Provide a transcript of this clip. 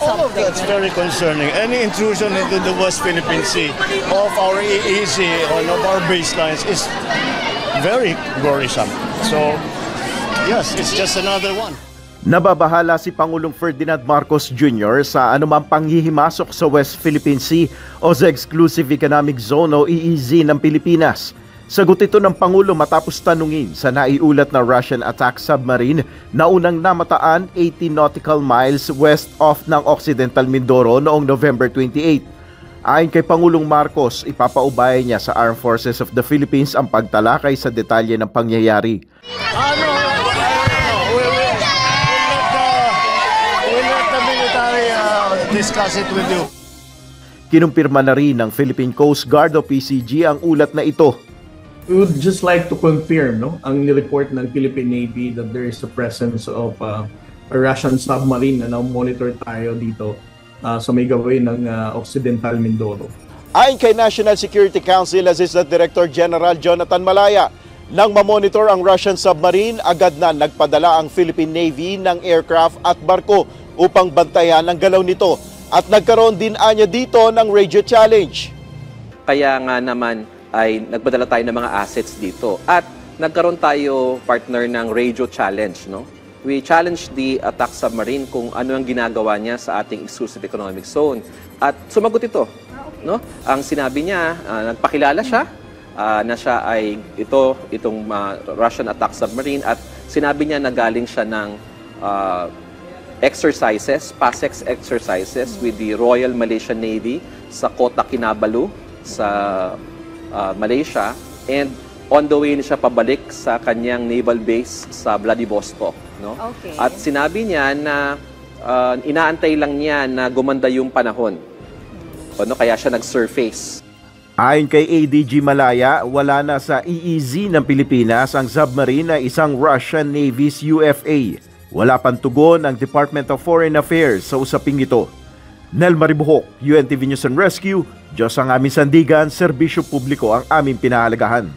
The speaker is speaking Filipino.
All of that's very concerning. Any intrusion into the West Philippine Sea of our EEZ or of our baselines is very worrisome. So, yes, it's just another one. Nababahala si Pangulong Ferdinand Marcos Jr. sa anumang panghihimasok sa West Philippine Sea o sa Exclusive Economic Zone o EEZ ng Pilipinas. Sagot ito ng Pangulo matapos tanungin sa naiulat na Russian attack submarine na unang namataan 80 nautical miles west of ng Occidental Mindoro noong November 28. Ayon kay Pangulong Marcos, ipapaubaya niya sa Armed Forces of the Philippines ang pagtalakay sa detalye ng pangyayari. We'll let the military discuss it with you. Kinumpirma na rin ng Philippine Coast Guard o PCG ang ulat na ito. We would just like to confirm ang report ng Philippine Navy that there is a presence of a Russian submarine na monitor tayo dito sa may gawin ng Occidental Mindoro. Ayon kay National Security Council Assistant Director General Jonathan Malaya, nang mamonitor ang Russian submarine, agad na nagpadala ang Philippine Navy ng aircraft at barko upang bantayan ang galaw nito. At nagkaroon din anya dito ng radio challenge. Kaya nga naman ay nagpadala tayo ng mga assets dito. At nagkaroon tayo, partner, ng radio challenge. No? We challenged the attack submarine kung ano ang ginagawa niya sa ating exclusive economic zone. At sumagot ito. No? Ang sinabi niya, nagpakilala siya na siya ay itong Russian attack submarine at sinabi niya na galing siya ng exercises, PASEX exercises with the Royal Malaysian Navy sa Kota Kinabalu sa Malaysia, and on the way siya pabalik sa kanyang naval base sa Vladivostok. No? Okay. At sinabi niya na inaantay lang niya na gumanda yung panahon. Kaya siya nag-surface. Ayon kay ADG Malaya, wala na sa EEZ ng Pilipinas ang submarine na isang Russian Navy's UFA. Wala pang tugon ang Department of Foreign Affairs sa usaping ito. Nel Maribuhok, UNTV News and Rescue, Diyos ang aming sandigan, serbisyo publiko ang aming pinahalagahan.